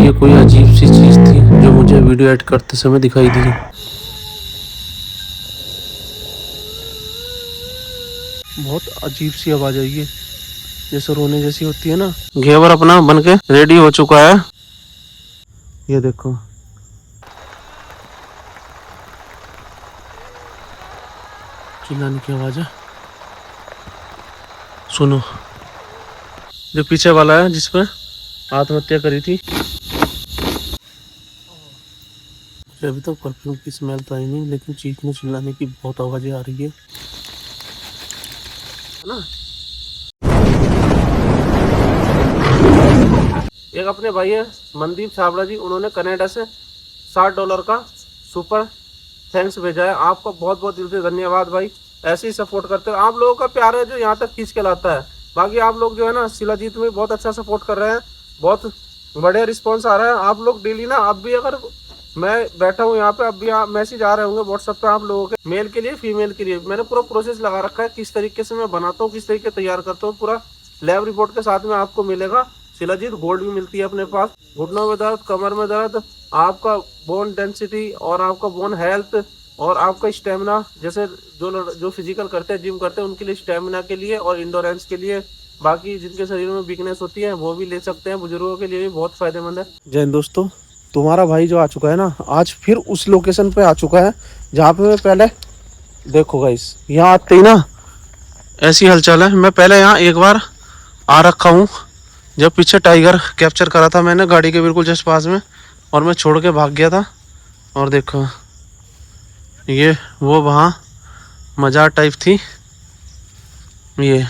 ये कोई अजीब सी चीज थी जो मुझे वीडियो एडिट करते समय दिखाई दी। बहुत अजीब सी आवाज आई है, जैसे रोने जैसी होती है ना। घेवर अपना बन के रेडी हो चुका है। ये देखो, चिल्लाने की आवाज है, सुनो। जो पीछे वाला है जिसपे आत्महत्या करी थी, अभी तक परफ्यूम की स्मेल तो आई नहीं, लेकिन चीखने चिल्लाने की बहुत आवाजें आ रही है ना। एक अपने भाई है मनदीप छाबड़ा जी, उन्होंने कनाडा से $60 का सुपर थैंक्स भेजा है। आपका बहुत बहुत दिल से धन्यवाद भाई, ऐसे ही सपोर्ट करते हो। आप लोगों का प्यार है जो यहाँ तक खींच के लाता है। बाकी आप लोग जो है ना शिलाजीत में बहुत अच्छा सपोर्ट कर रहे हैं, बहुत बढ़िया रिस्पॉन्स आ रहा है। आप लोग डेली ना, अब भी अगर मैं बैठा हूँ यहाँ पे, अब भी मैसेज आ रहे होंगे व्हाट्सएप पे आप लोगों के, मेल के लिए फीमेल के लिए। मैंने पूरा प्रोसेस लगा रखा है, किस तरीके से मैं बनाता हूँ, किस तरीके तैयार करता हूँ, पूरा लैब रिपोर्ट के साथ में आपको मिलेगा। शिलाजीत गोल्ड भी मिलती है अपने पास। घुटनों में दर्द, कमर में दर्द, आपका बोन डेंसिटी और आपका बोन हेल्थ और आपका स्टेमिना, जैसे जो फिजिकल करते हैं, जिम करते हैं, उनके लिए स्टेमिना के लिए और इंडोरेंस के लिए। बाकी जिनके शरीर में वीकनेस होती है वो भी ले सकते हैं, बुजुर्गों के लिए भी बहुत फायदेमंद है। जय हिंद दोस्तों, तुम्हारा भाई जो आ चुका है ना, आज फिर उस लोकेशन पे आ चुका है जहाँ पे मैं पहले, देखो गाइस, यहाँ आते ही ना ऐसी हलचल है। मैं पहले यहाँ एक बार आ रखा हूँ, जब पीछे टाइगर कैप्चर करा था मैंने गाड़ी के बिल्कुल जस्ट पास में, और मैं छोड़ के भाग गया था। और देखो ये वो वहाँ मज़ार टाइप थी, ये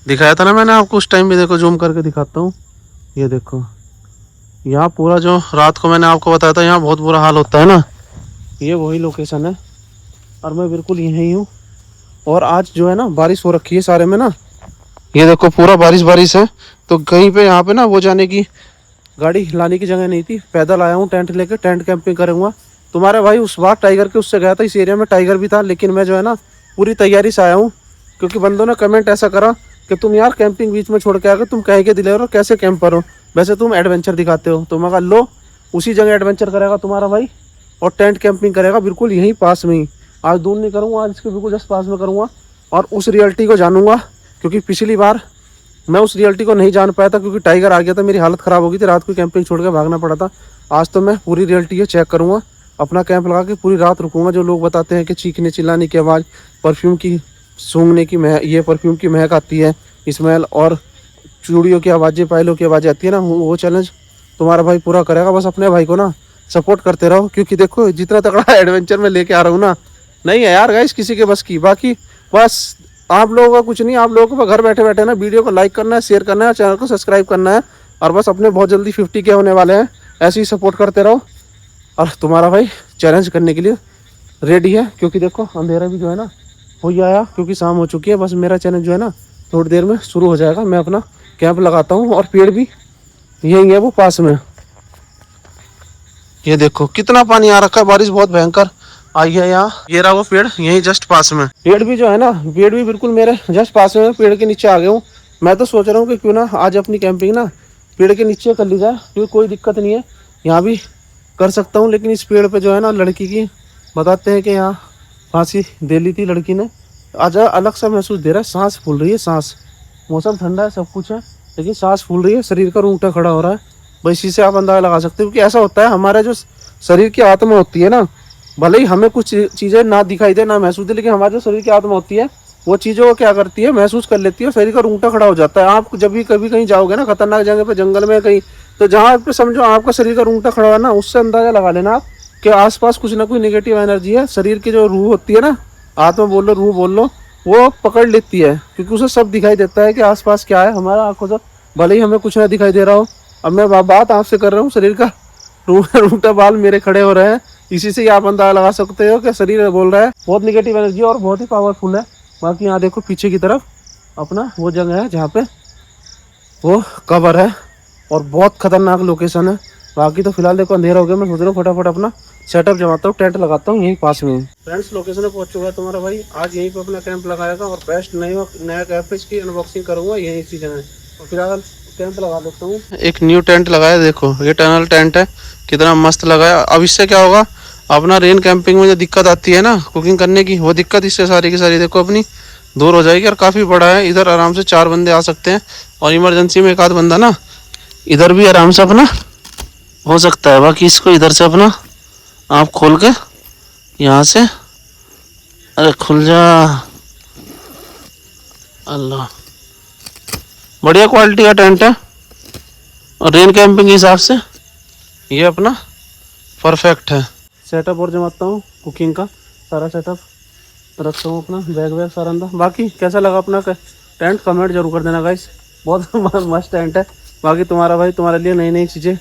दिखाया था ना मैंने आपको उस टाइम भी। देखो जूम करके दिखाता हूँ, ये देखो यहाँ पूरा जो रात को मैंने आपको बताया था यहाँ बहुत बुरा हाल होता है ना, ये वही लोकेशन है। और मैं बिल्कुल यहीं हूँ। और आज जो है ना बारिश हो रखी है सारे में ना, ये देखो पूरा बारिश बारिश है। तो कहीं पे यहाँ पे ना वो जाने की, गाड़ी लाने की जगह नहीं थी, पैदल आया हूँ टेंट लेके, टेंट कैंपिंग करूँगा। तुम्हारे भाई उस बार टाइगर के उससे गया था, इस एरिया में टाइगर भी था, लेकिन मैं जो है ना पूरी तैयारी से आया हूँ। क्योंकि बंदों ने कमेंट ऐसा करा कि तुम यार कैंपिंग बीच में छोड़ के आ गए, तुम कहीं के दिले हो, कैसे कैंपर हो, वैसे तुम एडवेंचर दिखाते हो। तो मैं कहा लो, उसी जगह एडवेंचर करेगा तुम्हारा भाई और टेंट कैंपिंग करेगा बिल्कुल यहीं पास में ही। आज दूर नहीं करूँगा, आज इसके बिल्कुल जस्ट पास में करूँगा और उस रियलिटी को जानूंगा। क्योंकि पिछली बार मैं उस रियलिटी को नहीं जान पाया था, क्योंकि टाइगर आ गया था, मेरी हालत ख़राब हो गई थी, रात को कैंपिंग छोड़ के भागना पड़ा था। आज तो मैं पूरी रियलिटी चेक करूँगा, अपना कैंप लगा के पूरी रात रुकूंगा। जो लोग बताते हैं कि चीखने चिल्लाने की आवाज़, परफ्यूम की सूंघने की महक, ये परफ्यूम की महक आती है, स्मेल, और चूड़ियों की आवाज़ें, पायलों की आवाज़ें आती है ना, वो चैलेंज तुम्हारा भाई पूरा करेगा। बस अपने भाई को ना सपोर्ट करते रहो, क्योंकि देखो जितना तगड़ा एडवेंचर में लेके आ रहा हूँ ना, नहीं है यार गाइस किसी के बस की। बाकी बस आप लोगों का कुछ नहीं, आप लोगों को घर बैठे बैठे ना वीडियो को लाइक करना है, शेयर करना है, चैनल को सब्सक्राइब करना है, और बस अपने बहुत जल्दी 50 के होने वाले हैं। ऐसे ही सपोर्ट करते रहो। और तुम्हारा भाई चैलेंज करने के लिए रेडी है, क्योंकि देखो अंधेरा भी जो है ना हो ही आया, क्योंकि शाम हो चुकी है। बस मेरा चैलेंज जो है ना थोड़ी देर में शुरू हो जाएगा। मैं अपना कैंप लगाता हूँ और पेड़ भी यही है वो पास में। ये देखो कितना पानी आ रखा है, बारिश बहुत भयंकर आई है यहाँ। ये रहा वो पेड़ यही जस्ट पास में। पेड़ भी जो है ना, पेड़ भी बिल्कुल मेरे जस्ट पास में, पेड़ के नीचे आ गया हूँ। मैं तो सोच रहा हूँ कि क्यों ना आज अपनी कैंपिंग ना पेड़ के नीचे कर ली जाए, क्योंकि कोई दिक्कत नहीं है, यहाँ भी कर सकता हूँ। लेकिन इस पेड़ पे जो है ना लड़की की बताते हैं कि यहाँ फांसी दे ली थी लड़की ने। आज अलग सा महसूस दे रहा है, सांस फूल रही है, सांस। मौसम ठंडा है, सब कुछ है, लेकिन सांस फूल रही है, शरीर का रूंगटा खड़ा हो रहा है। बस इसी से आप अंदाजा लगा सकते हो। क्योंकि ऐसा होता है, हमारा जो शरीर की आत्मा होती है ना, भले ही हमें कुछ चीज़ें ना दिखाई दे ना महसूस दे, लेकिन हमारी जो शरीर की आत्मा होती है वो चीज़ों को क्या करती है, महसूस कर लेती है, शरीर का रूंगटा खड़ा हो जाता है। आप जब भी कभी कहीं जाओगे ना खतरनाक जगह पे, जंगल में कहीं, तो जहाँ पे समझो आपका शरीर का रूंगटा खड़ा हुआ ना, उससे अंदाजा लगा लेना आप कि आसपास कुछ ना कुछ नेगेटिव एनर्जी है। शरीर की जो रूह होती है ना, आत्मा बोल लो, रूह बोल लो, वो पकड़ लेती है, क्योंकि उसे सब दिखाई देता है कि आसपास क्या है। हमारा आंखों से भले ही हमें कुछ ना दिखाई दे रहा हो। अब मैं बात आपसे कर रहा हूँ, शरीर का रूंगटा बाल मेरे खड़े हो रहे हैं, इसी से आप अंदाजा लगा सकते हो कि शरीर बोल रहा है बहुत निगेटिव एनर्जी और बहुत ही पावरफुल है। बाकी यहाँ देखो पीछे की तरफ अपना वो जगह है जहाँ पे वो कवर है, और बहुत खतरनाक लोकेशन है। बाकी तो फिलहाल देखो अंधेरा हो गया, मैं सोच रहा हूँ फटाफट अपना सेटअप जमाता हूँ, टेंट लगाता हूँ यहीं पास में। फ्रेंड्स लोकेशन पे पहुंच चुका है तुम्हारा भाई, आज यहीं पे अपना कैंप लगाएगा और बेस्ट नया कैंप की अनबॉक्सिंग करूँगा यहीं इसी जगह। और फिलहाल टेंट लगा देता हूँ। एक न्यू टेंट लगाया, देखो ये टनल टेंट है, कितना मस्त लगाया। अब इससे क्या होगा, अपना रेन कैंपिंग में जो दिक्कत आती है ना कुकिंग करने की, वो दिक्कत इससे सारी की सारी देखो अपनी दूर हो जाएगी। और काफ़ी बड़ा है, इधर आराम से 4 बंदे आ सकते हैं, और इमरजेंसी में एक आध बंदा ना इधर भी आराम से अपना हो सकता है। बाकी इसको इधर से अपना आप खोल के यहाँ से, अरे खुल जा, अल्लाह, बढ़िया क्वालिटी का टेंट है। और रेन कैंपिंग के हिसाब से ये अपना परफेक्ट है। सेटअप और जमाता हूँ कुकिंग का सारा सेटअप रखता हूँ, अपना बैग वैग सारा अंदर। बाकी कैसा लगा अपना टेंट कमेंट जरूर कर देना गाइस, बहुत मस्त टेंट है। बाकी तुम्हारा भाई तुम्हारे लिए नई नई चीज़ें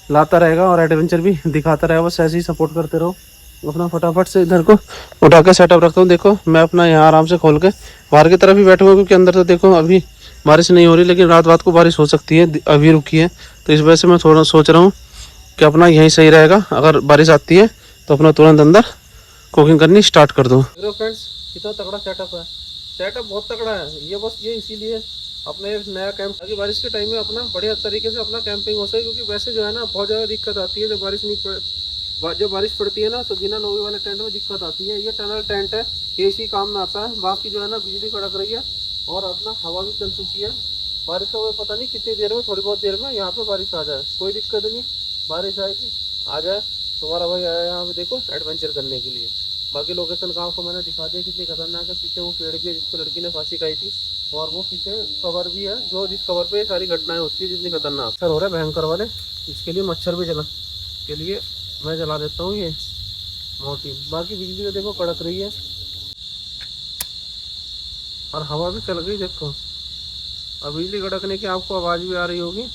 लाता रहेगा और एडवेंचर भी दिखाता रहेगा, बस ऐसे ही सपोर्ट करते रहो। अपना फटाफट से इधर को उठा के सेटअप रखता हूँ। देखो मैं अपना यहाँ आराम से खोल के बाहर की तरफ ही बैठूँगा, क्योंकि अंदर तो देखो अभी बारिश नहीं हो रही, लेकिन रात को बारिश हो सकती है, अभी रुकी है। तो इस वजह से मैं थोड़ा सोच रहा हूँ कि अपना यहीं सही रहेगा, अगर बारिश आती है तो अपना तुरंत अंदर कुकिंग करनी स्टार्ट कर दो। फ्रेंड्स कितना तगड़ा सेटअप है, सेटअप बहुत तगड़ा है ये, बस ये इसीलिए अपने एक नया कैंप, ताकि बारिश के टाइम में अपना बढ़िया तरीके से अपना कैंपिंग हो सके। क्योंकि वैसे जो है ना बहुत ज़्यादा दिक्कत आती है जब बारिश पड़ती है ना, तो बिना लोहे वाले टेंट में दिक्कत आती है। ये टनल टेंट है, ये इसी काम में आता है। बाकी जो है ना बिजली कड़क रही है और अपना हवा भी चल चुकी है। बारिश का वो पता नहीं कितनी देर में, थोड़ी बहुत देर में यहाँ पे बारिश आ जाए, कोई दिक्कत नहीं, बारिश आएगी आ जाए। तुम्हारा भाई आया यहाँ पे देखो एडवेंचर करने के लिए। बाकी लोकेशन का आपको मैंने दिखा दिया कितनी खतरनाक है। पीछे वो पेड़ भी है जिसको लड़की ने फांसी खाई थी, और वो पीछे कवर भी है जो जिस कवर पे सारी घटनाएं होती है जितनी खतरनाक। मच्छर हो रहा है भयंकर वाले, इसके लिए मच्छर भी जला के लिए मैं जला देता हूँ ये मोटी। बाकी बिजली तो देखो कड़क रही है और हवा भी चल गई देखो। अब बिजली कड़कने की आपको आवाज़ भी आ रही होगी।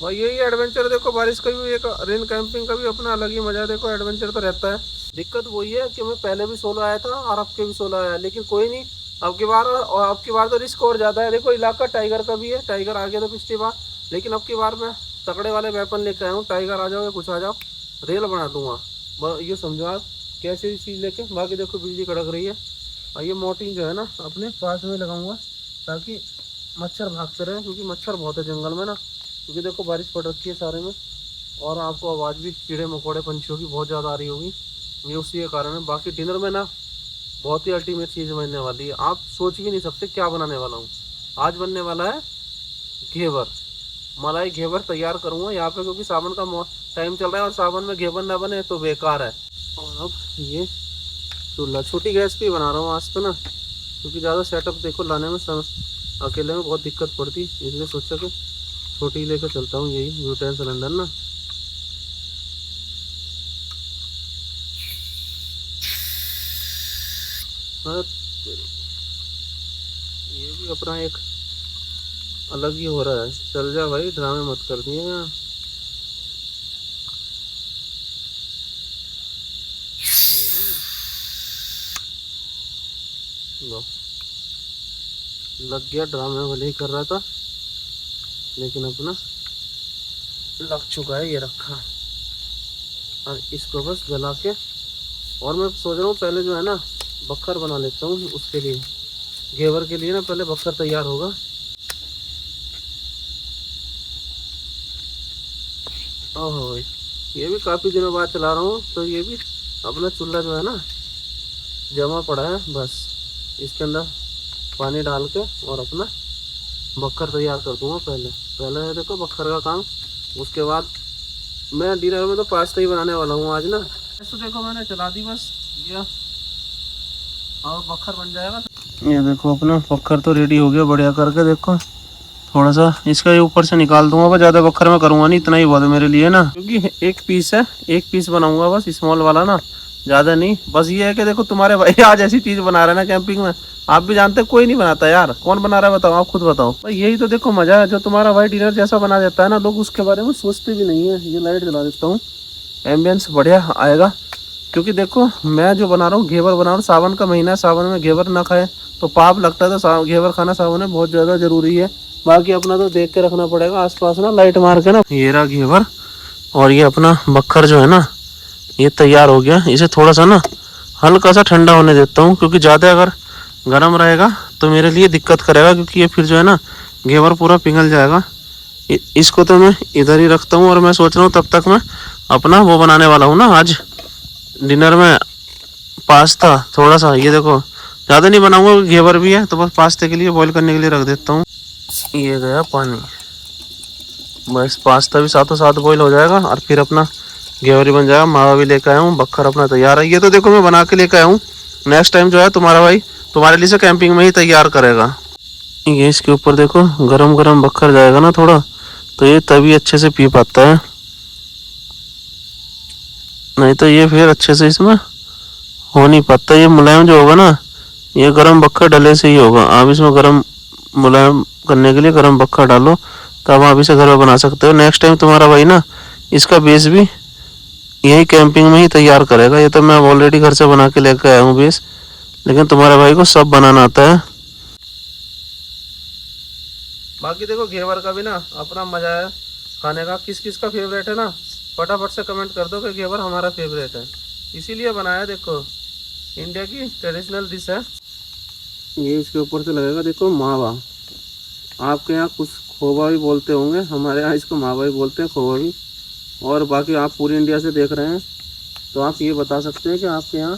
भाई यही एडवेंचर देखो, बारिश का भी एक रेन कैंपिंग का भी अपना अलग ही मजा है। देखो एडवेंचर तो रहता है। दिक्कत वही है कि मैं पहले भी 16 आया था और अब के भी 16 आया, लेकिन कोई नहीं, अब की बार तो रिस्क और ज़्यादा है। देखो इलाका टाइगर का भी है, टाइगर आ गया था पिछली बार, लेकिन अब की बार मैं तगड़े वाले वेपन लेकर आया हूँ। टाइगर आ जाओ या कुछ आ जाओ, रेल बना दूंगा, ये समझो आप कैसी चीज़ लेके। बाकी देखो बिजली कड़क रही है, और ये मोटी जो है ना अपने पास में लगाऊंगा ताकि मच्छर भागते रहे, क्योंकि मच्छर बहुत है जंगल में ना। क्योंकि देखो बारिश पड़ रखी है सारे में, और आपको आवाज़ भी कीड़े मकोड़े पंछियों की बहुत ज़्यादा आ रही होगी, ये उसी के कारण है। बाकी डिनर में ना बहुत ही अल्टीमेट चीज़ बनने वाली है, आप सोच भी नहीं सकते क्या बनाने वाला हूँ। आज बनने वाला है घेवर, मलाई घेवर तैयार करूँगा यहाँ पे, क्योंकि सावन का टाइम चल रहा है और सावन में घेवर ना बने तो बेकार है। और अब ये चूल्हा छोटी गैस पे बना रहा हूँ आज तो ना, क्योंकि ज़्यादा सेटअप देखो लाने में अकेले में बहुत दिक्कत पड़ती, इसलिए सोचा कि छोटी लेकर चलता हूँ, यही ब्यूटेन सिलेंडर ना। ये भी अपना एक अलग ही हो रहा है। चल जा भाई, ड्रामे मत कर दिए यहाँ। लग गया, ड्रामे भले ही कर रहा था लेकिन अपना लग चुका है। ये रखा और इसको बस जला के, और मैं सोच रहा हूँ पहले जो है ना बक्खर बना लेता हूँ, उसके लिए घेवर के लिए ना पहले बक्खर तैयार होगा। ओहो, ये भी काफ़ी दिनों बाद चला रहा हूँ, तो ये भी अपना चूल्हा जो है ना जमा पड़ा है, बस इसके अंदर पानी डाल के और अपना बक्खर तैयार कर दूँगा। पहले देखो बक्खर का काम, उसके बाद मैं डिनर में तो पास्ता ही बनाने वाला हूँ आज ना। तो देखो मैंने चला दी बस ये, और बक्खर बन जाएगा। ये देखो अपना बक्खर तो रेडी हो गया बढ़िया करके। देखो थोड़ा सा इसका ये ऊपर से निकाल दूंगा, बस ज़्यादा बक्खर मैं करूँगा नहीं, इतना ही बहुत है मेरे लिए ना, क्योंकि एक पीस है, एक पीस बनाऊंगा बस स्मॉल वाला ना, ज़्यादा नहीं। बस ये है कि देखो तुम्हारे भाई आज ऐसी चीज़ बना रहे हैं ना कैंपिंग में, आप भी जानते कोई नहीं बनाता यार, कौन बना रहा है बताओ, आप खुद बताओ भाई। यही तो देखो मजा है, जो तुम्हारा भाई डिनर जैसा बना देता है ना, लोग उसके बारे में सोचते भी नहीं है। ये लाइट जला देता हूँ, एम्बियंस बढ़िया आएगा। क्योंकि देखो मैं जो बना रहा हूँ घेवर बना रहा हूँ, सावन का महीना है, सावन में घेवर ना खाए तो पाप लगता है, तो घेवर खाना सावन में बहुत ज़्यादा जरूरी है। बाकी अपना तो देख के रखना पड़ेगा आसपास ना, लाइट मार के ना। ये रहा घेवर, और ये अपना बक्खर जो है ना ये तैयार हो गया। इसे थोड़ा सा ना हल्का सा ठंडा होने देता हूँ, क्योंकि ज़्यादा अगर गर्म रहेगा तो मेरे लिए दिक्कत करेगा, क्योंकि ये फिर जो है ना घेवर पूरा पिघल जाएगा। इसको तो मैं इधर ही रखता हूँ और मैं सोच रहा हूँ तब तक मैं अपना वो बनाने वाला हूँ ना आज डिनर में, पास्ता थोड़ा सा। ये देखो ज़्यादा नहीं बनाऊंगा, घेवर भी है तो बस पास्ते के लिए बॉईल करने के लिए रख देता हूँ। ये गया पानी, बस पास्ता भी साथों साथ बॉईल हो जाएगा और फिर अपना घेवर भी बन जाएगा। मावा भी लेकर आया हूँ, बक्खर अपना तैयार है। ये तो देखो मैं बना के लेकर आया हूँ, नेक्स्ट टाइम जो है तुम्हारा भाई तुम्हारे लिए से कैंपिंग में ही तैयार करेगा। ये इसके ऊपर देखो गरम गरम बक्खर जाएगा ना थोड़ा, तो ये तभी अच्छे से पी पाता है, नहीं तो ये फिर अच्छे से इसमें हो नहीं पाता। ये मुलायम जो होगा ना, ये गरम बक्खर डले से ही होगा। आप इसमें गरम मुलायम करने के लिए गरम बक्खर डालो, तब आप इसे घर में बना सकते हो। नेक्स्ट टाइम तुम्हारा भाई ना इसका बेस भी यही कैंपिंग में ही तैयार करेगा। ये तो मैं ऑलरेडी घर से बना के लेकर आया हूँ बेस, लेकिन तुम्हारे भाई को सब बनाना आता है। बाकी देखो घेवर का भी ना अपना मजा है खाने का। किस किस का फेवरेट है ना, फटाफट से कमेंट कर दो कि घेवर हमारा फेवरेट है, इसीलिए बनाया। देखो इंडिया की ट्रेडिशनल डिश है ये। इसके ऊपर से लगेगा देखो मावा। आपके यहाँ कुछ खोवा भी बोलते होंगे, हमारे यहाँ इसको मावा भी बोलते हैं, खोवा भी। और बाकी आप पूरी इंडिया से देख रहे हैं तो आप ये बता सकते हैं कि आपके यहाँ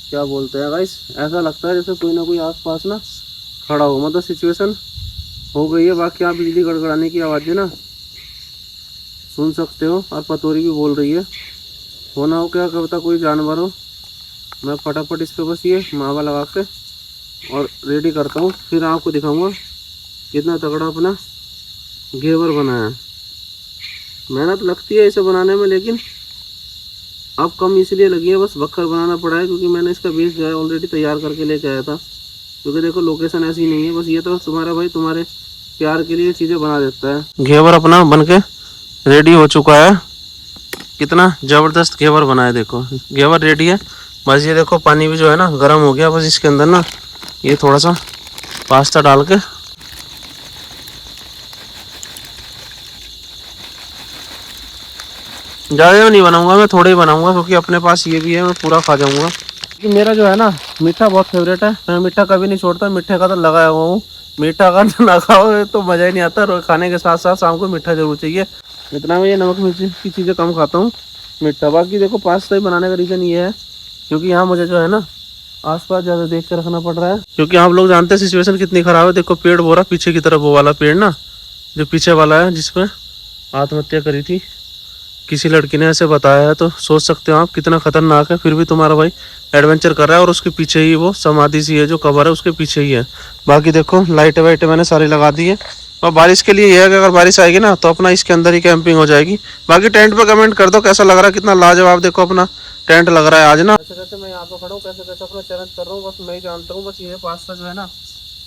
क्या बोलते हैं। गाइस ऐसा लगता है जैसे कोई ना कोई आसपास ना खड़ा हो, मतलब सिचुएशन हो गई है। बाकी आप बिजली गड़गड़ाने की आवाज़ें ना सुन सकते हो, और पतोरी भी बोल रही है। होना हो क्या पता कोई जानवर हो। मैं फटाफट इस पर बस ये मावा लगा के और रेडी करता हूँ, फिर आपको दिखाऊंगा कितना तगड़ा अपना घेवर बनाया। मेहनत लगती है इसे बनाने में, लेकिन अब कम इसलिए लगी है, बस बक्खर बनाना पड़ा है क्योंकि मैंने इसका बेस जो है ऑलरेडी तैयार करके लेके आया था। क्योंकि देखो लोकेशन ऐसी नहीं है, बस ये तो तुम्हारा भाई तुम्हारे प्यार के लिए चीज़ें बना देता है। घेवर अपना बनके रेडी हो चुका है, कितना ज़बरदस्त घेवर बनाया। देखो घेवर रेडी है, बस ये देखो पानी भी जो है ना गर्म हो गया। बस इसके अंदर ना ये थोड़ा सा पास्ता डाल के ज़्यादा नहीं बनाऊंगा, मैं थोड़ा ही बनाऊंगा क्योंकि अपने पास ये भी है, मैं पूरा खा जाऊंगा। कि मेरा जो है ना मीठा बहुत फेवरेट है, मैं मीठा कभी नहीं छोड़ता। मीठे का तो लगाया हुआ हूँ, मीठा अगर ना खाओ तो मज़ा ही नहीं आता। रोज खाने के साथ साथ शाम को मीठा जरूर चाहिए। इतना मैं ये नमक मिर्ची की चीज़ें कम खाता हूँ, मीठा। बाकी देखो पास्ता ही बनाने का रीज़न ये है क्योंकि यहाँ मुझे जो है ना आसपास ज़्यादा देख के रखना पड़ रहा है, क्योंकि आप लोग जानते हैं सिचुएशन कितनी ख़राब है। देखो पेड़ बोरा पीछे की तरफ, वो वाला पेड़ ना जो पीछे वाला है जिसमें आत्महत्या करी थी किसी लड़की ने, ऐसे बताया है। तो सोच सकते हो आप कितना खतरनाक है। फिर भी तुम्हारा भाई एडवेंचर कर रहा है और उसके पीछे ही वो समाधि सी है जो कवर है उसके पीछे ही है। बाकी देखो लाइटें वाइटें मैंने सारी लगा दी है, और बारिश के लिए ये है कि अगर बारिश आएगी ना तो अपना इसके अंदर ही कैंपिंग हो जाएगी। बाकी टेंट पे कमेंट कर दो कैसा लग रहा है, कितना लाजवाब देखो अपना टेंट लग रहा है आज ना। कैसे कैसे मैं यहाँ पे खड़ा हूँ, कैसे कैसे अपना चैलेंज कर रहा हूँ, बस मैं ही जानता हूँ। बस ये पास्ता जो है ना,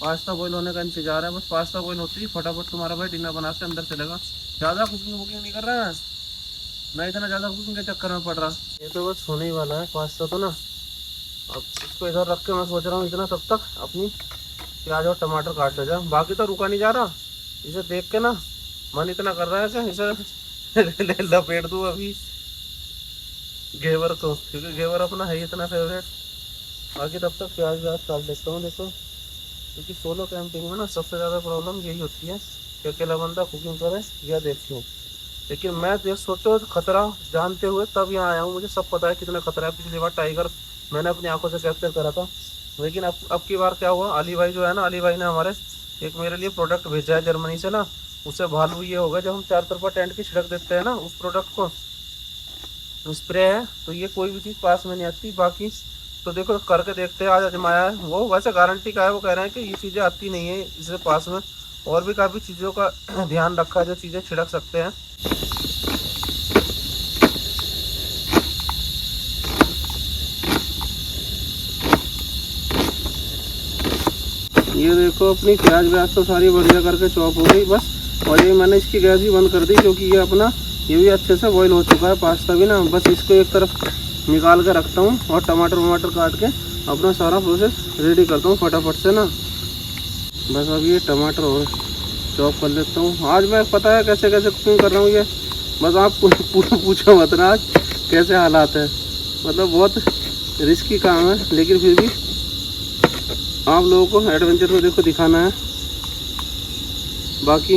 पास्ता बॉईल होने का इंतजार है। बस पास्ता बॉईल होती ही फटाफट तुम्हारा भाई डिनर बना के अंदर चलेगा। ज़्यादा कुकिंग वुकिंग नहीं कर रहा है मैं, इतना ज़्यादा कुकिंग के चक्कर में पड़ रहा। ये तो बस होने ही वाला है पास्ता तो ना। अब इसको इधर रख के मैं सोच रहा हूँ इतना तब तक अपनी प्याज और टमाटर काट ले जाए। बाकी तो रुका नहीं जा रहा, इसे देख के ना मन इतना कर रहा है कि इसे लपेट दूँ अभी घेवर को, क्योंकि घेवर अपना है ही इतना फेवरेट। बाकी तब तक प्याज व्याज काट देता हूँ। देखो क्योंकि सोलो कैंपिंग में ना सबसे ज़्यादा प्रॉब्लम यही होती है कि अकेला बंदा कुकिंग करे या देखे। लेकिन मैं देख सोचो खतरा जानते हुए तब यहाँ आया हूँ, मुझे सब पता है कितना खतरा है। पिछली बार टाइगर मैंने अपनी आंखों से कैप्चर करा था, लेकिन अब की बार क्या हुआ, अली भाई जो है ना, अली भाई ने हमारे एक मेरे लिए प्रोडक्ट भेजा है जर्मनी से ना। उससे भालू ये होगा जब हम चार तरफा टेंट की छिड़क देते हैं ना, उस प्रोडक्ट को स्प्रे है, तो ये कोई भी चीज़ पास में नहीं आती। बाकी तो देखो करके देखते हैं, आज आजमाया है वो, वैसे गारंटी का है। वो कह रहे हैं कि ये चीज़ें आती नहीं है इससे पास में, और भी काफ़ी चीज़ों का ध्यान रखा है जो चीज़ें छिड़क सकते हैं। ये देखो अपनी प्याज व्याज तो सारी बढ़िया करके चॉप हो गई बस। और ये मैंने इसकी गैस भी बंद कर दी क्योंकि ये अपना ये भी अच्छे से बॉईल हो चुका है पास्ता भी ना। बस इसको एक तरफ निकाल के रखता हूँ और टमाटर वमाटर काट के अपना सारा प्रोसेस रेडी करता हूँ फटाफट से ना। बस अब ये टमाटर और चॉप कर लेता हूँ। आज मैं पता है कैसे कैसे कुकिंग कर रहा हूँ ये, बस आप पूछो मत ना आज कैसे हालात है। मतलब बहुत रिस्की काम है, लेकिन फिर भी आप लोगों को एडवेंचर में देखो दिखाना है। बाकी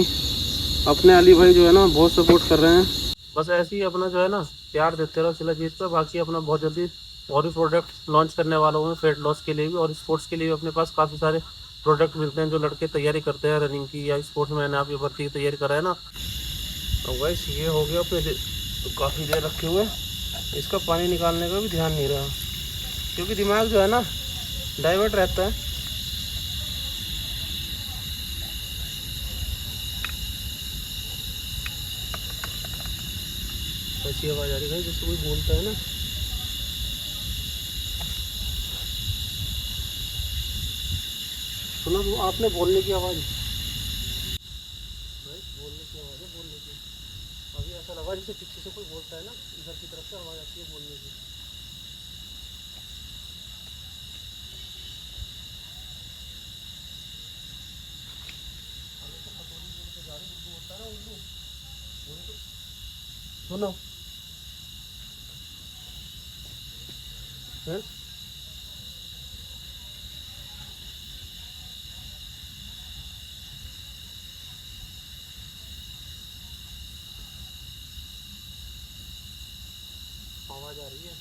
अपने अली भाई जो है ना बहुत सपोर्ट कर रहे हैं। बस ऐसे ही अपना जो है ना प्यार देते रहो सिला चीज़ पर। बाकी अपना बहुत जल्दी और भी प्रोडक्ट लॉन्च करने वाला हूँ वेट लॉस के लिए भी और स्पोर्ट्स के लिए भी। अपने पास काफ़ी सारे प्रोडक्ट मिलते हैं जो लड़के तैयारी करते हैं रनिंग की या स्पोर्ट्स में। मैंने आपकी भर्ती की तैयारी करा है ना। तो वैसे ये हो गया अपने तो काफ़ी देर रखे हुए। इसका पानी निकालने का भी ध्यान नहीं रहा क्योंकि दिमाग जो है ना डाइवर्ट रहता है। ऐसी आवाज़ आ रही है जैसे कोई बोलता है ना। सुना वो आपने बोलने की आवाज़, बोलने की आवाज़ है, बोलने की। अभी ऐसा लगा जैसे पीछे से कोई बोलता है ना, इधर की तरफ से आवाज़ आती है बोलने की। सुनो है आवाज़ आ रही है।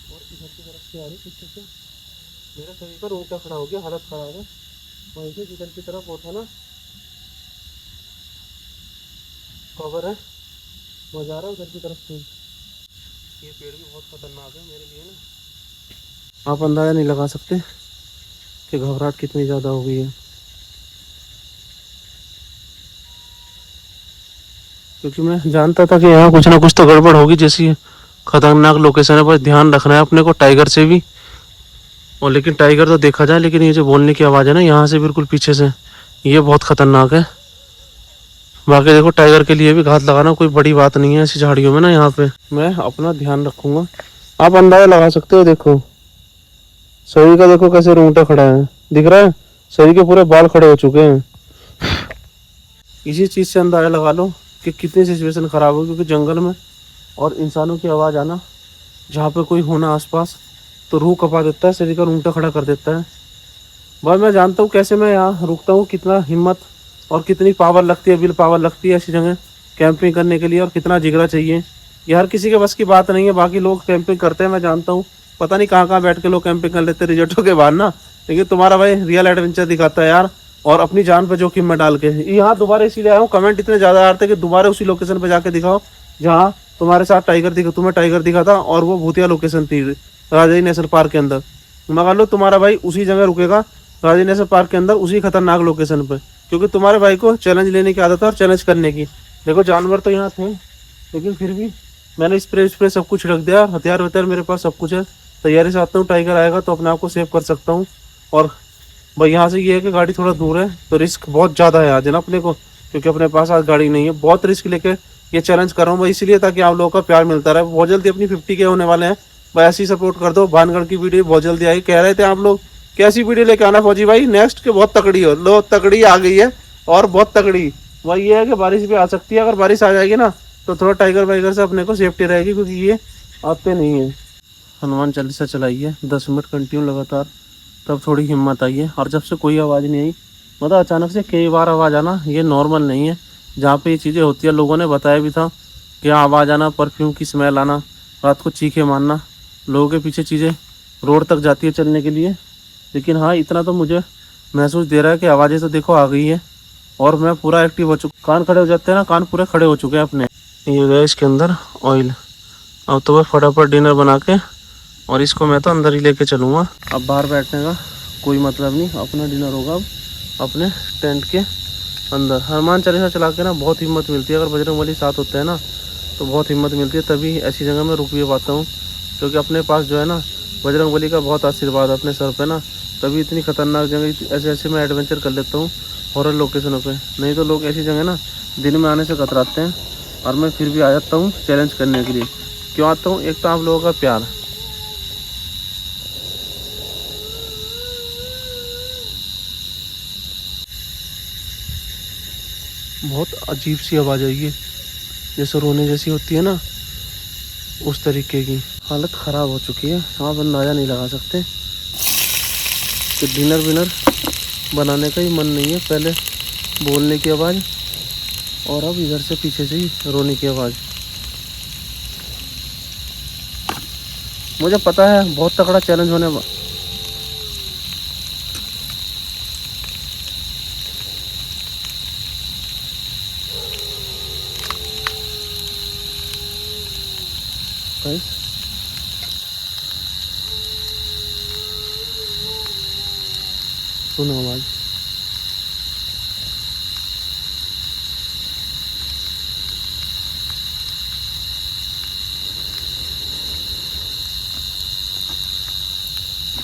और इधर की तरफ से आ रही पीछे से। मेरा शरीर पर ऊँचा खड़ा हो गया, हालत खराब है। वहीं से जिधर की तरफ वो था ना कवर है वो जा रहा है उधर की तरफ से। ये पेड़ भी बहुत खतरनाक है मेरे लिए ना। आप अंदाज़ा नहीं लगा सकते कि घबराहट कितनी ज़्यादा हो गई है क्योंकि मैं जानता था कि यहाँ कुछ ना कुछ तो गड़बड़ होगी। जैसी खतरनाक लोकेशन है, बस ध्यान रखना है अपने को टाइगर से भी। और लेकिन टाइगर तो देखा जाए, लेकिन ये जो बोलने की आवाज़ है ना यहाँ से बिल्कुल पीछे से, ये बहुत खतरनाक है। बाकी देखो टाइगर के लिए भी घात लगाना कोई बड़ी बात नहीं है ऐसी झाड़ियों में ना। यहाँ पे मैं अपना ध्यान रखूंगा। आप अंदाजा लगा सकते हो, देखो शरीर का देखो कैसे रोंगटा खड़ा है, दिख रहा है। शरीर के पूरे बाल खड़े हो चुके हैं। इसी चीज़ से अंदाजा लगा लो कि कितनी सिचुएशन ख़राब हो। क्योंकि जंगल में और इंसानों की आवाज़ आना, जहाँ पे कोई होना आसपास, तो रूह कपा देता है, शरीर का रोंगटा खड़ा कर देता है। भाई मैं जानता हूँ कैसे मैं यहाँ रुकता हूँ, कितना हिम्मत और कितनी पावर लगती है, विल पावर लगती है ऐसी जगह कैंपिंग करने के लिए, और कितना जिगरा चाहिए। ये हर किसी के बस की बात नहीं है। बाकी लोग कैंपिंग करते हैं मैं जानता हूँ, पता नहीं कहाँ कहाँ बैठ के लोग कैंपिंग कर लेते हैं रिजल्टों के बाद ना। लेकिन तुम्हारा भाई रियल एडवेंचर दिखाता है यार, और अपनी जान पे जोखिम में डाल के। यहाँ दोबारा इसीलिए आया हूँ, कमेंट इतने ज़्यादा आ रहे थे कि दोबारा उसी लोकेशन पे जाके दिखाओ जहाँ तुम्हारे साथ टाइगर दिखा, तुम्हें टाइगर दिखा था। और वो भूतिया लोकेशन थी राजाई नेशनल पार्क के अंदर। मगर लो तुम्हारा भाई उसी जगह रुकेगा राजाई नेशनल पार्क के अंदर, उसी खतरनाक लोकेशन पे। क्योंकि तुम्हारे भाई को चैलेंज लेने की आदत है और चैलेंज करने की। देखो जानवर तो यहाँ थे, लेकिन फिर भी मैंने स्प्रे सब कुछ रख दिया। हथियार वथियार मेरे पास सब कुछ है, तैयारी से आता हूँ। टाइगर आएगा तो अपने आप को सेव कर सकता हूँ। और भाई यहाँ से ये है कि गाड़ी थोड़ा दूर है, तो रिस्क बहुत ज़्यादा है आज ना अपने को, क्योंकि अपने पास आज गाड़ी नहीं है। बहुत रिस्क लेके ये चैलेंज कर रहा हूँ भाई, इसलिए ताकि आप लोगों का प्यार मिलता रहे। बहुत जल्दी अपनी 50 के होने वाले हैं भाई, ऐसी सपोर्ट कर दो। भानगढ़ की वीडियो बहुत जल्दी आई, कह रहे थे आप लोग कैसी वीडियो लेके आना फौजी भाई नेक्स्ट के, बहुत तकड़ी हो। लो तकड़ी आ गई है, और बहुत तगड़ी। वही ये है कि बारिश भी आ सकती है। अगर बारिश आ जाएगी ना तो थोड़ा टाइगर वाइगर से अपने को सेफ्टी रहेगी, क्योंकि ये आते नहीं है। हनुमान चालीसा चलाइए 10 मिनट कंटिन्यू लगातार, तब थोड़ी हिम्मत आई है। और जब से कोई आवाज़ नहीं आई, मतलब अचानक से कई बार आवाज़ आना ये नॉर्मल नहीं है। जहाँ पे ये चीज़ें होती है, लोगों ने बताया भी था कि आवाज़ आना, परफ्यूम की स्मेल आना, रात को चीखे मारना, लोगों के पीछे चीज़ें रोड तक जाती है चलने के लिए। लेकिन हाँ इतना तो मुझे महसूस दे रहा है कि आवाज़ें तो देखो आ गई है, और मैं पूरा एक्टिव हो चुका। कान खड़े हो जाते हैं ना, कान पूरे खड़े हो चुके हैं अपने। ये गया इसके अंदर ऑयल। अब तो बस फटाफट डिनर बना के, और इसको मैं तो अंदर ही लेके चलूँगा। अब बाहर बैठने का कोई मतलब नहीं, अपना डिनर होगा अब अपने टेंट के अंदर। हनुमान चालीसा चला के ना बहुत हिम्मत मिलती है। अगर बजरंगबली साथ होते हैं ना तो बहुत हिम्मत मिलती है, तभी ऐसी जगह में रुक भी पाता हूँ। क्योंकि अपने पास जो है ना बजरंगबली का बहुत आशीर्वाद अपने सर पे ना, तभी इतनी खतरनाक जगह ऐसे ऐसे मैं एडवेंचर कर लेता हूँ हॉरर लोकेशनों पे। नहीं तो लोग ऐसी जगह ना दिन में आने से कतराते हैं, और मैं फिर भी आ जाता हूँ चैलेंज करने के लिए। क्यों आता हूँ? एक तो आप लोगों का प्यार, बहुत अजीब सी आवाज़ आई है, जैसे रोने जैसी होती है ना, उस तरीके की। हालत ख़राब हो चुकी है, आप अंदाज़ा नहीं लगा सकते। तो डिनर विनर बनाने का ही मन नहीं है। पहले बोलने की आवाज़ और अब इधर से पीछे से ही रोने की आवाज़। मुझे पता है बहुत तगड़ा चैलेंज होने वाला। सुनो आवाज़।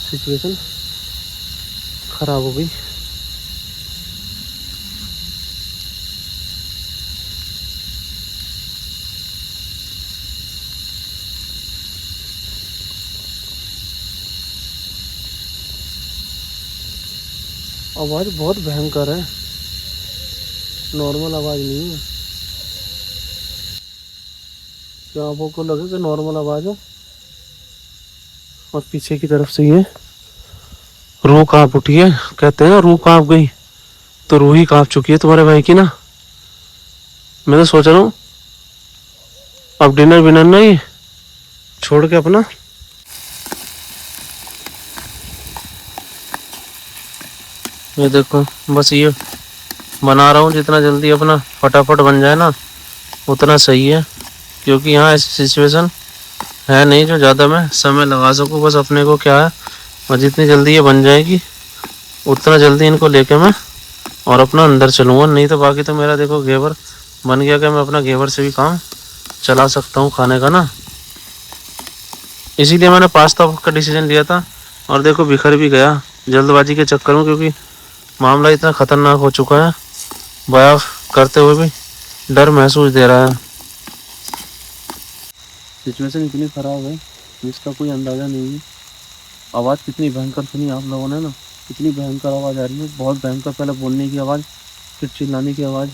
सिचुएशन खराब हो गई। आवाज़ बहुत भयंकर है, नॉर्मल आवाज़ नहीं है। क्या आपको लगे कि नॉर्मल आवाज़ है? और पीछे की तरफ से ये रूह कांप उठी है। कहते हैं ना रूह कांप गई, तो रूह ही कांप चुकी है तुम्हारे भाई की ना। मैं तो सोच रहा हूँ अब डिनर विनर नहीं छोड़ के अपना ये देखो बस ये बना रहा हूँ। जितना जल्दी अपना फटाफट बन जाए ना उतना सही है, क्योंकि यहाँ ऐसी सिचुएशन है नहीं जो ज़्यादा मैं समय लगा सकूँ। बस अपने को क्या है, और जितनी जल्दी ये बन जाएगी उतना जल्दी इनको लेके मैं और अपना अंदर चलूँगा। नहीं तो बाकी तो मेरा देखो घेवर बन गया कि मैं अपना घेवर से भी काम चला सकता हूँ खाने का ना। इसीलिए मैंने पास्ता का डिसीजन लिया था और देखो बिखर भी गया जल्दबाजी के चक्कर में, क्योंकि मामला इतना ख़तरनाक हो चुका है। बयां करते हुए भी डर महसूस दे रहा है। सिचुएशन इतनी ख़राब है इसका कोई अंदाज़ा नहीं है। आवाज़ कितनी भयंकर सुनी आप लोगों ने ना, कितनी भयंकर आवाज़ आ रही है, बहुत भयंकर। पहले बोलने की आवाज़, फिर चिल्लाने की आवाज़।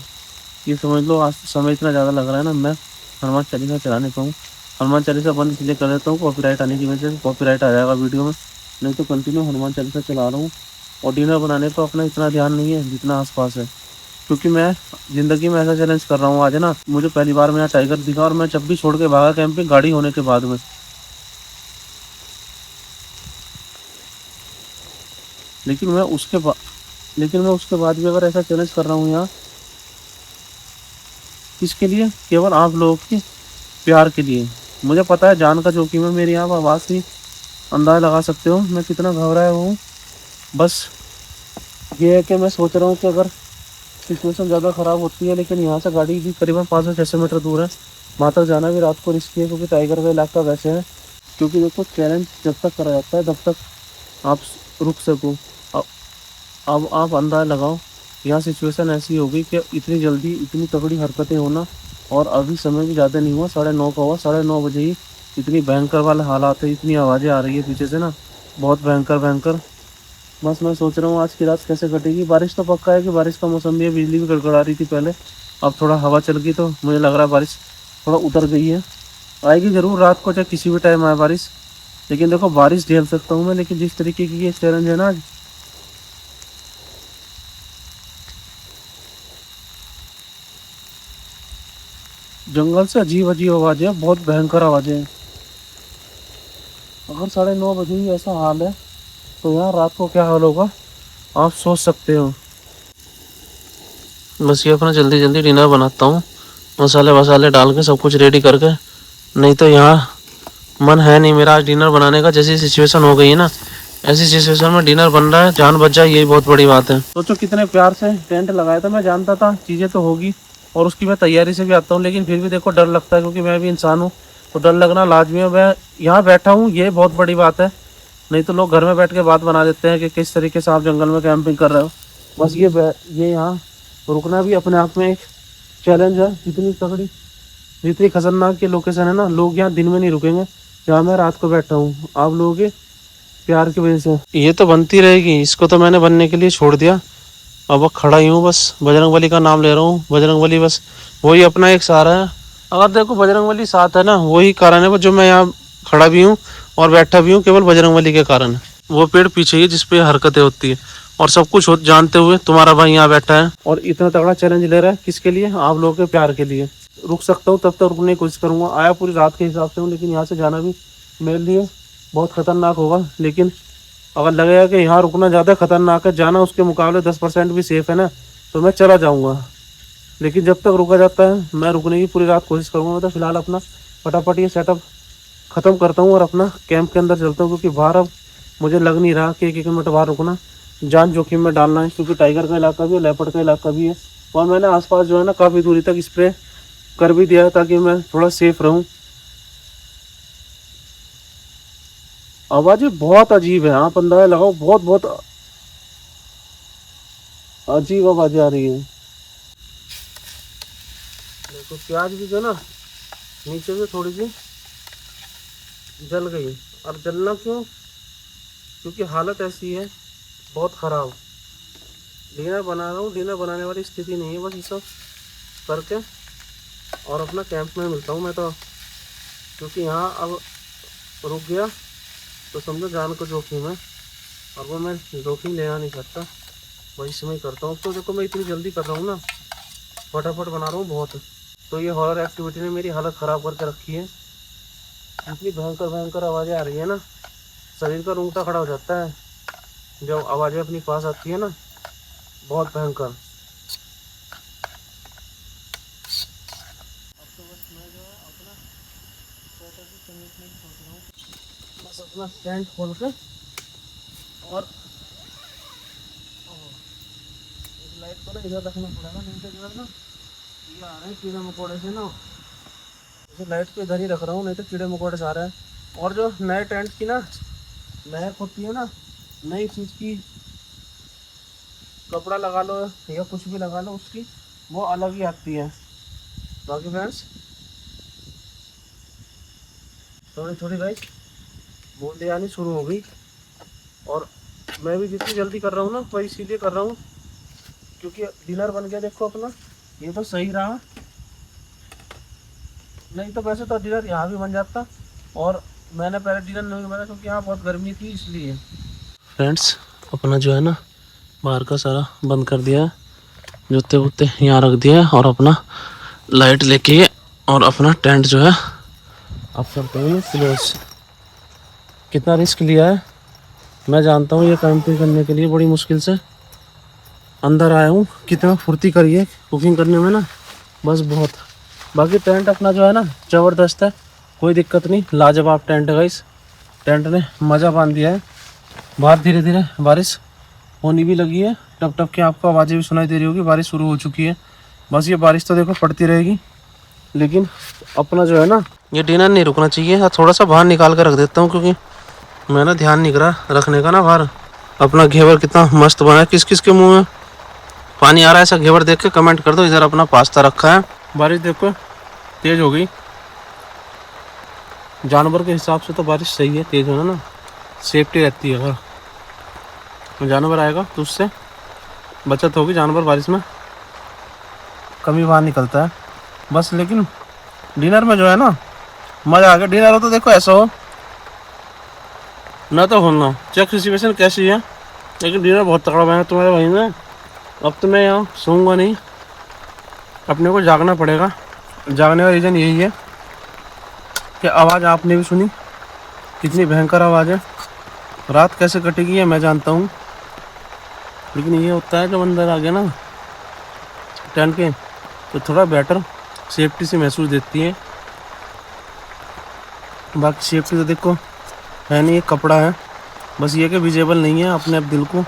ये समझ लो आज समय इतना ज़्यादा लग रहा है ना, मैं हनुमान चालीसा चला नहीं पाऊँ। हनुमान चालीसा बंद इसलिए कर देता हूँ कॉपीराइट आने की वजह से, कॉपीराइट आ जाएगा वीडियो में। नहीं तो कंटिन्यू हनुमान चालीसा चला रहा हूँ। और डिनर बनाने पर अपना इतना ध्यान नहीं है जितना आसपास है, क्योंकि मैं ज़िंदगी में ऐसा चैलेंज कर रहा हूँ आज ना। मुझे पहली बार मेरा टाइगर दिखा और मैं जब भी छोड़ के भागा कैंपिंग गाड़ी होने के बाद में। लेकिन मैं उसके बाद भी अगर ऐसा चैलेंज कर रहा हूँ यहाँ, किसके लिए? केवल आप लोगों के प्यार के लिए। मुझे पता है जान का जोखिम है, मेरी आप आवाज़ से अंदाज़ा लगा सकते हो मैं कितना घबराया हूँ। बस ये है कि मैं सोच रहा हूँ कि अगर सिचुएशन ज़्यादा ख़राब होती है, लेकिन यहाँ से गाड़ी भी करीबन 500-600 मीटर दूर है, वहाँ तक जाना भी रात को रिस्की है, क्योंकि टाइगर का इलाका वैसे है। क्योंकि देखो चैलेंज जब तक करा जाता है तब तक आप रुक सको। अब आप अंदाज़ा लगाओ यहाँ सिचुएशन ऐसी होगी कि इतनी जल्दी इतनी तगड़ी हरकतें होना, और अभी समय भी ज़्यादा नहीं हुआ, 9:30 का हुआ। 9:30 बजे ही इतनी भयंकर वाले हालात है, इतनी आवाज़ें आ रही है पीछे से ना, बहुत भयंकर। बस मैं सोच रहा हूँ आज की रात कैसे कटेगी। बारिश तो पक्का है कि बारिश का मौसम भी है, बिजली भी गड़गड़ा रही थी पहले, अब थोड़ा हवा चल गई तो मुझे लग रहा है बारिश थोड़ा उतर गई है। आएगी ज़रूर रात को, चाहे किसी भी टाइम आए बारिश। लेकिन देखो बारिश झेल सकता हूँ मैं, लेकिन जिस तरीके की ये चैलेंज है ना, जंगल से अजीब आवाज़ें हैं, बहुत भयंकर आवाज़ें हैं। अगर 9:30 बजे ही ऐसा हाल है तो यार रात को क्या हाल होगा आप सोच सकते हो। बस ये अपना जल्दी डिनर बनाता हूँ, मसाले वसाले डाल के सब कुछ रेडी करके। नहीं तो यहाँ मन है नहीं मेरा आज डिनर बनाने का। जैसी सिचुएशन हो गई है ना, ऐसी सिचुएशन में डिनर बन रहा है, जान बच जाए यही बहुत बड़ी बात है। सोचो कितने प्यार से टेंट लगाया था, मैं जानता था चीज़ें तो होगी और उसकी मैं तैयारी से भी आता हूँ, लेकिन फिर भी देखो डर लगता है, क्योंकि मैं भी इंसान हूँ तो डर लगना लाजमी है। मैं यहाँ बैठा हूँ ये बहुत बड़ी बात है, नहीं तो लोग घर में बैठ के बात बना देते हैं कि किस तरीके से आप जंगल में कैंपिंग कर रहे हो। बस ये यहाँ रुकना भी अपने आप में एक चैलेंज है। जितनी तगड़ी जितनी खतरनाक ये लोकेशन है ना, लोग यहाँ दिन में नहीं रुकेंगे जहाँ मैं रात को बैठा हूँ, आप लोगों के प्यार की वजह से। ये तो बनती रहेगी, इसको तो मैंने बनने के लिए छोड़ दिया। अब खड़ा ही हूँ, बस बजरंगबली का नाम ले रहा हूँ। बजरंगबली बस वही अपना एक सहारा है। अगर देखो बजरंगबली साथ है ना, वही कारण है जो मैं यहाँ खड़ा भी हूँ और बैठा भी हूँ, केवल बजरंगबली के कारण है। वो पेड़ पीछे ही है जिसपे हरकतें होती है, और सब कुछ जानते हुए तुम्हारा भाई यहाँ बैठा है और इतना तगड़ा चैलेंज ले रहा है। किसके लिए? आप लोगों के प्यार के लिए। रुक सकता हूँ तब तक रुकने की कोशिश करूंगा। आया पूरी रात के हिसाब से हूँ, लेकिन यहाँ से जाना भी मेरे लिए बहुत खतरनाक होगा। लेकिन अगर लगेगा कि यहाँ रुकना ज़्यादा खतरनाक है, जाना उसके मुकाबले 10% भी सेफ है ना, तो मैं चला जाऊँगा। लेकिन जब तक रुका जाता है मैं रुकने की पूरी रात कोशिश करूँगा। मैं तो फिलहाल अपना फटाफट ये सेटअप ख़त्म करता हूँ और अपना कैंप के अंदर चलता हूँ, क्योंकि बाहर अब मुझे लग नहीं रहा कि 1 किलोमीटर बाहर रुकना जान जोखिम में डालना है, क्योंकि टाइगर का इलाका भी है, लेपर्ड का इलाका भी है। और मैंने आसपास जो है ना काफ़ी दूरी तक स्प्रे कर भी दिया है ताकि मैं थोड़ा सेफ रहूँ। आवाज़ें बहुत अजीब है, आप अंदाजा लगाओ, बहुत बहुत अजीब आवाज़ें आ रही है। देखो प्याज भी जो ना नीचे से थोड़ी सी जल गई। और जलना क्यों? क्योंकि हालत ऐसी है बहुत ख़राब। डिनर बना रहा हूँ, डिनर बनाने वाली स्थिति नहीं है। बस ये सब करके और अपना कैंप में मिलता हूँ मैं तो, क्योंकि यहाँ अब रुक गया तो समझो जान को जोखिम है, और वो मैं जोखिम लेना नहीं सकता। वही समय करता हूँ। तो देखो मैं इतनी जल्दी कर रहा हूँ ना, फटाफट बना रहा हूँ बहुत। तो ये हॉरर एक्टिविटी ने मेरी हालत ख़राब करके रखी है। इतनी भयंकर भयंकर आवाज़ें आ रही है ना, शरीर का रूंगटा खड़ा हो जाता है जब आवाज़ें अपनी पास आती है ना, बहुत भयंकर। बस अपना टेंट खोल के और लाइट को ना इधर रखना पड़ेगा, नहीं तो इधर ना ये आ रहे हैं कीड़े मकोड़े से ना, तो लाइट को इधर ही रख रहा हूँ, नहीं तो कीड़े मकोड़े से आ रहे हैं। और जो नए टेंट की ना महक होती है ना, नई चीज़ की कपड़ा लगा लो या कुछ भी लगा लो, उसकी वो अलग ही आती है। बाकी फ्रेंड्स थोड़ी थोड़ी गाइस बूंदे आनी शुरू हो गई, और मैं भी जितनी जल्दी कर रहा हूँ ना वही इसीलिए कर रहा हूँ क्योंकि डिनर बन गया। देखो अपना ये तो सही रहा, नहीं तो वैसे तो डिनर यहाँ भी बन जाता, और मैंने पहले डिनर नहीं बनाया क्योंकि यहाँ बहुत गर्मी थी इसलिए। फ्रेंड्स अपना जो है ना बाहर का सारा बंद कर दिया है, जूते वूते यहाँ रख दिया है, और अपना लाइट लेके और अपना टेंट जो है अब चलते हैं क्लोज। कितना रिस्क लिया है मैं जानता हूँ, ये कैंपिंग करने के लिए बड़ी मुश्किल से अंदर आया हूँ। कितना फुर्ती करी है कुकिंग करने में ना, बस बहुत। बाकी टेंट अपना जो है ना ज़बरदस्त है, कोई दिक्कत नहीं, लाजवाब टेंट है गाइस। टेंट ने मज़ा बांध दिया है। बाहर धीरे धीरे बारिश होनी भी लगी है, टप टप के आपको आवाज़ें भी सुनाई दे रही होगी, बारिश शुरू हो चुकी है। बस ये बारिश तो देखो पड़ती रहेगी, लेकिन अपना जो है ना ये डिनर नहीं रुकना चाहिए। थोड़ा सा बाहर निकाल कर रख देता हूँ, क्योंकि मैंने ध्यान नहीं करा रखने का ना बाहर। अपना घेवर कितना मस्त बना है, किस किस के मुँह में पानी आ रहा है ऐसा घेवर देख के कमेंट कर दो। इधर अपना पास्ता रखा है। बारिश देखो तेज़ हो गई, जानवर के हिसाब से तो बारिश सही है, तेज़ होना ना सेफ्टी रहती है। अगर जानवर आएगा तो उससे बचत होगी, जानवर बारिश में कमी बाहर निकलता है बस। लेकिन डिनर में जो है ना मज़ा आ गया। डिनर हो तो देखो ऐसा हो ना तो होना चेक सिचुएशन कैसी है, लेकिन डिनर बहुत तगड़ा बना तुम्हारे भाई ने। अब तो मैं यहाँ सोऊंगा नहीं, अपने को जागना पड़ेगा। जागने का रीज़न यही है कि आवाज़ आपने भी सुनी, कितनी भयंकर आवाज़ है। रात कैसे कटेगी है मैं जानता हूँ, लेकिन ये होता है जब अंदर आ गया ना टेंट के तो थोड़ा बेटर सेफ्टी से महसूस देती है। बाकी सेफ्टी तो देखो है नहीं, एक कपड़ा है बस, ये कि विजिबल नहीं है। अपने आप दिल को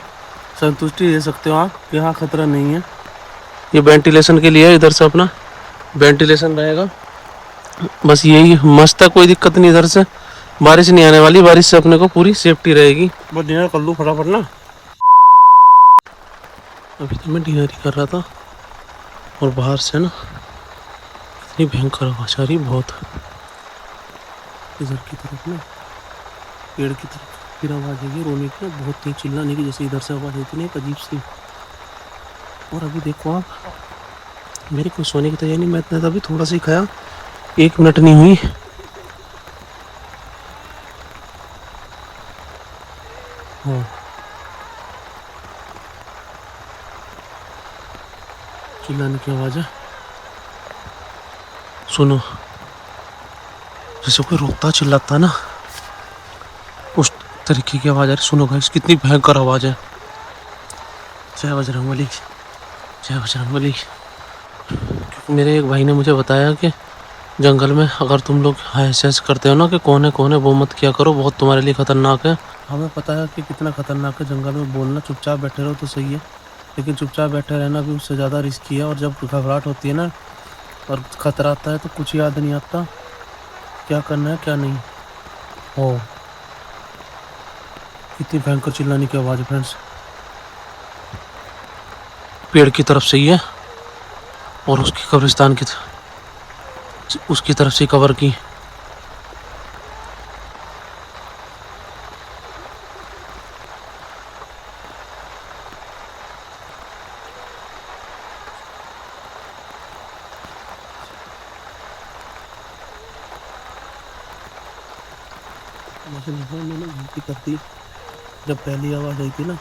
संतुष्टि दे सकते हो आप कि हाँ खतरा नहीं है। ये वेंटिलेशन के लिए इधर से अपना वेंटिलेशन रहेगा, बस यही मस्त है, कोई दिक्कत नहीं। इधर से बारिश नहीं आने वाली, बारिश से अपने को पूरी सेफ्टी रहेगी। बस डिनर कर लूँ फटाफट ना। अभी तो मैं डिनर ही कर रहा था और बाहर से ना इतनी भयंकर आवाज़ आ रही बहुत। इधर की तरफ ना पेड़ की तरफ फिर आवाज़ आई रोने की, बहुत तेज चिल्लाने की, जैसे इधर से आवाज़ आई थी ना एक अजीब सी। और अभी देखो आप, मेरी कोई सोने की तैयारी नहीं, मैं इतना अभी थोड़ा सा ही खाया, 1 मिनट नहीं हुई चिल्लाने की आवाज है, सुनो, जैसे कोई रोता चिल्लाता ना, उस तरीके की आवाज आ रही। सुनो गाइस, कितनी भयंकर आवाज है। जय बजरंगबली, जय बजरंगबली। मेरे एक भाई ने मुझे बताया कि जंगल में अगर तुम लोग ऐसे ऐसे करते हो ना कि कौन है वो मत किया करो, बहुत तुम्हारे लिए खतरनाक है। हमें पता है कि कितना खतरनाक है जंगल में बोलना, चुपचाप बैठे रहो तो सही है, लेकिन चुपचाप बैठे रहना भी उससे ज़्यादा रिस्की है। और जब घबराहट होती है ना और खतरा आता है तो कुछ याद नहीं आता क्या करना है क्या नहीं। हो कितनी भयंकर चिल्लाने की आवाज़ है फ्रेंड्स, पेड़ की तरफ से ही है और उसकी कब्रिस्तान की उसकी तरफ से कवर की। मुझे लगा मैंने गलती कर दी, जब पहली आवाज़ आई थी ना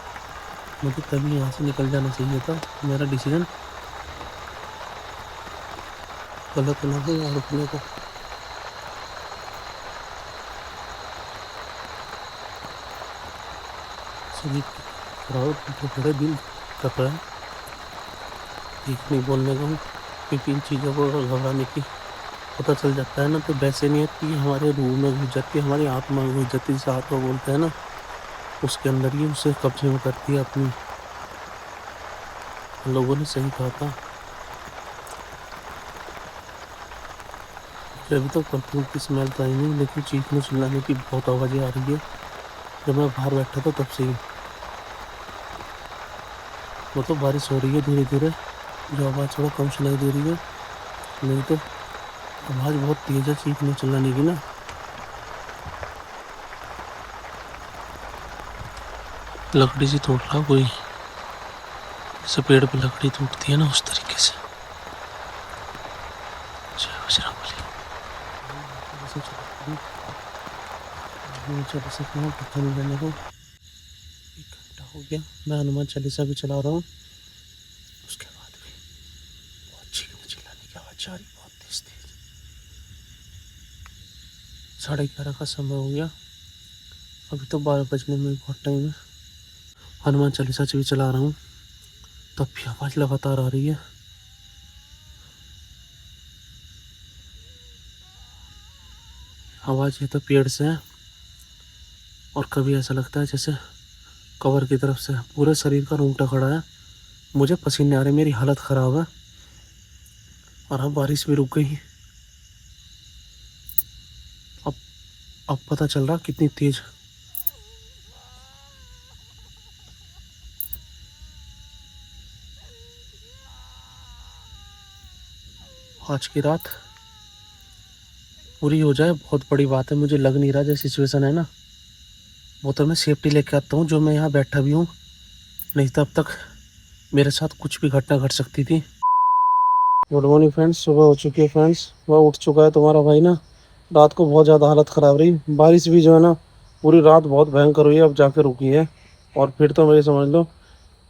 मुझे तभी यहाँ से निकल जाना चाहिए था। मेरा डिसीजन गलत ना हो यहाँ रुकने को। सभी थोड़े दिल कर रहा है ठीक नहीं बोलने का, क्योंकि इन चीज़ों को घबराने की पता चल जाता है ना तो वैसे नहीं है कि हमारे रूह में घुस जाती है, हमारी आत्मा में घुस जाती है, जिसे आत्मा बोलते हैं ना, उसके अंदर ही उसे कब्जे में करती है अपनी। लोगों ने सही कहा था। अभी तो परफ्यूम की स्मेल तो आई नहीं, लेकिन चीखने चिल्लाने की बहुत आवाज़ें आ रही है। जब मैं बाहर बैठा था तब से ही वो तो बारिश हो रही है धीरे धीरे, जो आवाज़ थोड़ा कम सुनाई दे रही है, नहीं तो आवाज़ बहुत तेज है चीखने चिल्लाने की ना। लकड़ी से तोड़ रहा कोई, जैसे पेड़ पे लकड़ी टूटती है ना उस तरीके से। चालीसा पता नहीं लेने को 1 घंटा हो गया, मैं हनुमान चालीसा भी चला रहा हूँ, उसके बाद भी बहुत चीखने चिल्लाने की आवाज़ आ रही, बहुत तेज तेज। 11:30 का समय हो गया, अभी तो 12 बजने में बहुत टाइम है। हनुमान चालीसा भी चला रहा हूँ तब भी आवाज़ लगातार आ रही है। आवाज़ ये तो पेड़ से है और कभी ऐसा लगता है जैसे कवर की तरफ से पूरे शरीर का रोंगटा खड़ा है, मुझे पसीने आ रहे, मेरी हालत ख़राब है। और अब बारिश भी रुक गई। अब पता चल रहा कितनी तेज आज की रात पूरी हो जाए बहुत बड़ी बात है। मुझे लग नहीं रहा जैसी सिचुएशन है ना, वो तो मैं सेफ्टी लेके आता हूँ जो मैं यहाँ बैठा भी हूँ, नहीं तब तक मेरे साथ कुछ भी घटना घट सकती थी। गुड मॉर्निंग फ्रेंड्स, सुबह हो चुकी है फ्रेंड्स, वह उठ चुका है तुम्हारा भाई ना। रात को बहुत ज़्यादा हालत ख़राब रही, बारिश भी जो है ना पूरी रात बहुत भयंकर हुई है, अब जाके रुकी है। और फिर तो मेरी समझ लो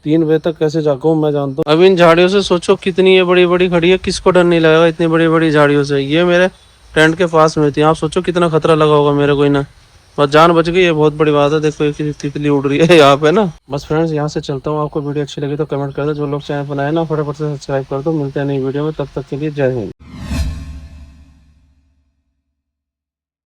3 बजे तक कैसे जागो मैं जानता हूँ। अब इन झाड़ियों से सोचो कितनी ये बड़ी बड़ी खड़ी है, किसको डर नहीं लगेगा इतनी बड़ी बड़ी झाड़ियों से। ये मेरे टेंट के पास में थी, आप सोचो कितना खतरा लगा होगा मेरे को ना, बस जान बच गई, ये बहुत बड़ी बात है। देखो एक तितली उड़ रही है यहाँ पे ना। बस फ्रेंड्स यहाँ से चलता हूँ, आपको वीडियो अच्छी लगी तो कमेंट कर दो, जो लोग चैनल बनाए ना फटाफट से सब्सक्राइब कर दो। मिलते हैं नई वीडियो में, तब तक के लिए जय हिंद।